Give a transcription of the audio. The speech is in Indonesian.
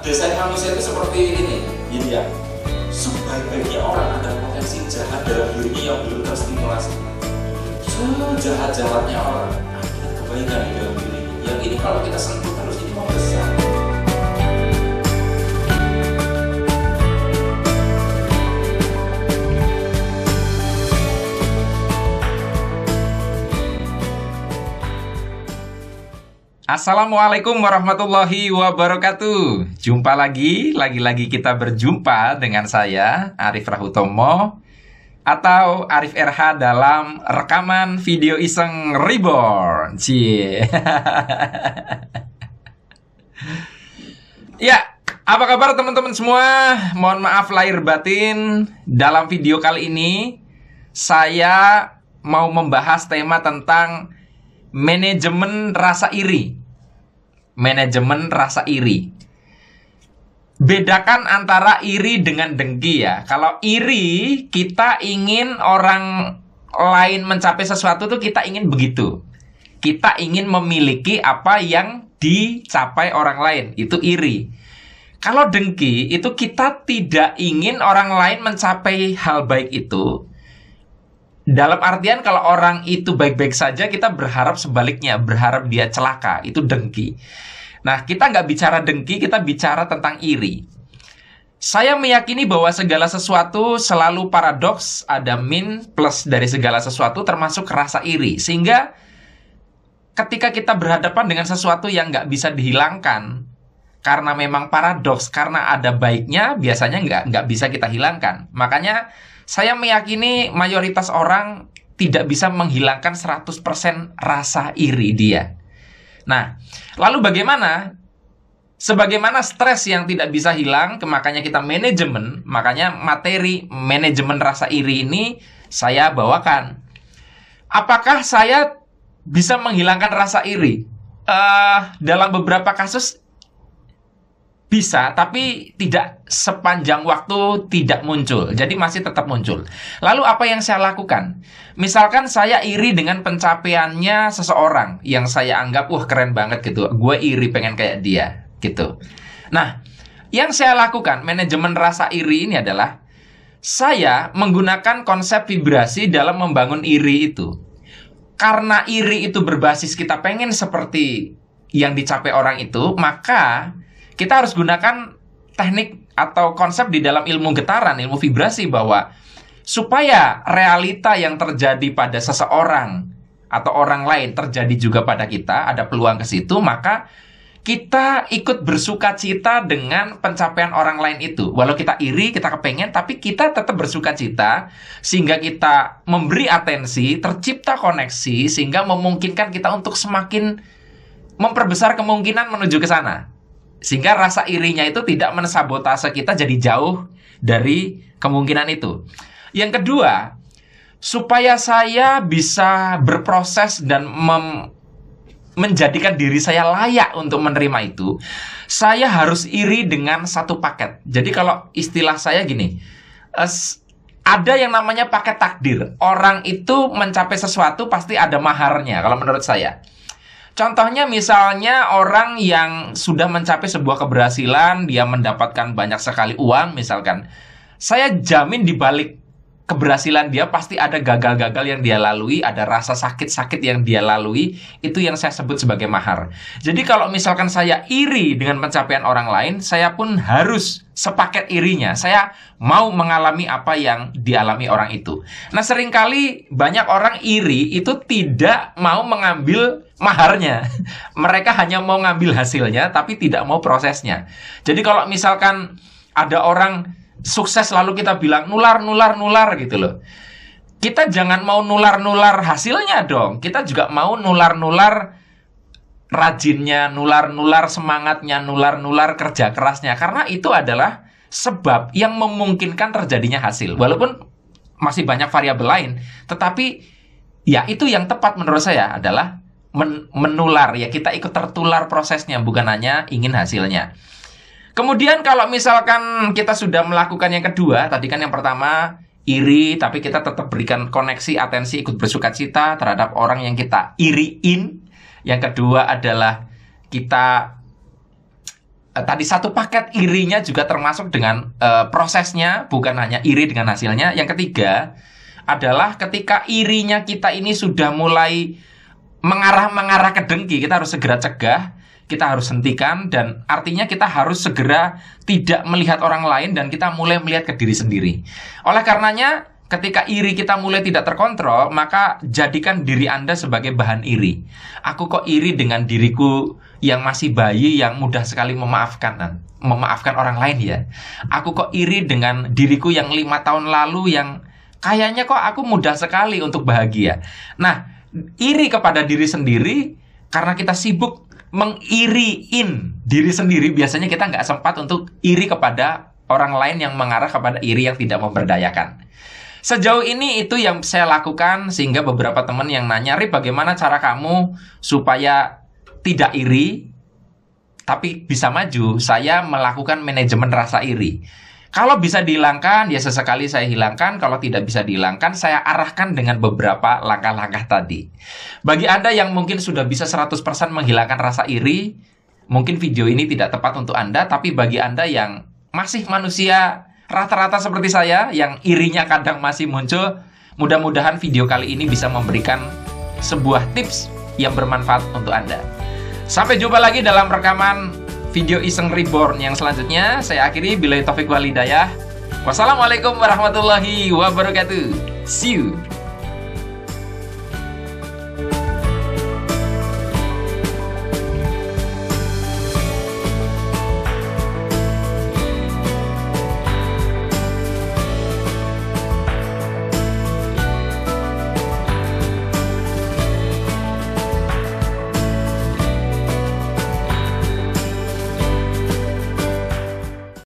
biasanya manusia itu seperti ini, gitu ya. Sebaik-baiknya orang ada potensi jahat dalam dirinya yang belum terstimulasi. Sejahat-jahatnya orang ada kebaikan di dalam diri. Yang ini kalau kita sentuh terus ini mau besar. Assalamualaikum warahmatullahi wabarakatuh. Jumpa lagi kita berjumpa dengan saya Arif Rahutomo atau Arif RH dalam rekaman video iseng reborn. Cie. Ya, apa kabar teman-teman semua? Mohon maaf lahir batin. Dalam video kali ini saya mau membahas tema tentang manajemen rasa iri. Manajemen rasa iri. Bedakan antara iri dengan dengki ya. Kalau iri, kita ingin orang lain mencapai sesuatu tuh kita ingin begitu. Kita ingin memiliki apa yang dicapai orang lain. Itu iri. Kalau dengki, itu kita tidak ingin orang lain mencapai hal baik itu. Dalam artian kalau orang itu baik-baik saja, kita berharap sebaliknya, berharap dia celaka. Itu dengki. Nah, kita nggak bicara dengki, kita bicara tentang iri. Saya meyakini bahwa segala sesuatu selalu paradoks, ada min plus dari segala sesuatu termasuk rasa iri. Sehingga ketika kita berhadapan dengan sesuatu yang nggak bisa dihilangkan, karena memang paradoks, karena ada baiknya, biasanya nggak bisa kita hilangkan. Makanya saya meyakini mayoritas orang tidak bisa menghilangkan 100% rasa iri dia. Nah, lalu bagaimana? Sebagaimana stres yang tidak bisa hilang, makanya kita manajemen, makanya materi manajemen rasa iri ini saya bawakan. Apakah saya bisa menghilangkan rasa iri? Dalam beberapa kasus bisa, tapi tidak sepanjang waktu tidak muncul. Jadi masih tetap muncul. Lalu apa yang saya lakukan? Misalkan saya iri dengan pencapaiannya seseorang yang saya anggap, wah keren banget gitu. Gue iri pengen kayak dia gitu. Nah, yang saya lakukan, manajemen rasa iri ini adalah saya menggunakan konsep vibrasi dalam membangun iri itu. Karena iri itu berbasis kita pengen seperti yang dicapai orang itu, maka kita harus gunakan teknik atau konsep di dalam ilmu getaran, ilmu vibrasi, bahwa supaya realita yang terjadi pada seseorang atau orang lain terjadi juga pada kita, ada peluang ke situ, maka kita ikut bersuka cita dengan pencapaian orang lain itu. Walau kita iri, kita kepengen, tapi kita tetap bersuka cita, sehingga kita memberi atensi, tercipta koneksi, sehingga memungkinkan kita untuk semakin memperbesar kemungkinan menuju ke sana. Sehingga rasa irinya itu tidak mensabotase kita jadi jauh dari kemungkinan itu. Yang kedua, supaya saya bisa berproses dan menjadikan diri saya layak untuk menerima itu, saya harus iri dengan satu paket. Jadi kalau istilah saya gini, ada yang namanya paket takdir. Orang itu mencapai sesuatu pasti ada maharnya kalau menurut saya. Contohnya misalnya orang yang sudah mencapai sebuah keberhasilan, dia mendapatkan banyak sekali uang misalkan. Saya jamin di balik keberhasilan dia pasti ada gagal-gagal yang dia lalui, ada rasa sakit-sakit yang dia lalui, itu yang saya sebut sebagai mahar. Jadi kalau misalkan saya iri dengan pencapaian orang lain, saya pun harus sepaket irinya. Saya mau mengalami apa yang dialami orang itu. Nah, seringkali banyak orang iri itu tidak mau mengambil maharnya. Mereka hanya mau ngambil hasilnya, tapi tidak mau prosesnya. Jadi kalau misalkan ada orang sukses lalu kita bilang nular gitu loh. Kita jangan mau nular hasilnya dong. Kita juga mau nular rajinnya, nular semangatnya, nular kerja kerasnya. Karena itu adalah sebab yang memungkinkan terjadinya hasil. Walaupun masih banyak variabel lain, tetapi ya itu yang tepat menurut saya adalah menular. Ya kita ikut tertular prosesnya, bukan hanya ingin hasilnya. Kemudian kalau misalkan kita sudah melakukan yang kedua, tadi kan yang pertama iri, tapi kita tetap berikan koneksi, atensi, ikut bersukacita terhadap orang yang kita iriin. Yang kedua adalah kita tadi satu paket irinya juga termasuk dengan prosesnya, bukan hanya iri dengan hasilnya. Yang ketiga adalah ketika irinya kita ini sudah mulai mengarah ke dengki, kita harus segera cegah, kita harus hentikan, dan artinya kita harus segera tidak melihat orang lain dan kita mulai melihat ke diri sendiri. Oleh karenanya, ketika iri kita mulai tidak terkontrol, maka jadikan diri Anda sebagai bahan iri. Aku kok iri dengan diriku yang masih bayi, yang mudah sekali memaafkan orang lain ya. Aku kok iri dengan diriku yang 5 tahun lalu, yang kayaknya kok aku mudah sekali untuk bahagia. Nah, iri kepada diri sendiri, karena kita sibuk mengiriin diri sendiri, biasanya kita nggak sempat untuk iri kepada orang lain yang mengarah kepada iri yang tidak memberdayakan. Sejauh ini itu yang saya lakukan, sehingga beberapa teman yang nanya, Rip, bagaimana cara kamu supaya tidak iri tapi bisa maju? Saya melakukan manajemen rasa iri. Kalau bisa dihilangkan, ya sesekali saya hilangkan. Kalau tidak bisa dihilangkan, saya arahkan dengan beberapa langkah-langkah tadi. Bagi Anda yang mungkin sudah bisa 100% menghilangkan rasa iri, mungkin video ini tidak tepat untuk Anda. Tapi bagi Anda yang masih manusia rata-rata seperti saya, yang irinya kadang masih muncul, mudah-mudahan video kali ini bisa memberikan sebuah tips yang bermanfaat untuk Anda. Sampai jumpa lagi dalam rekaman video Iseng Reborn yang selanjutnya. Saya akhiri, billahi taufik wal hidayah. Wassalamualaikum warahmatullahi wabarakatuh. See you.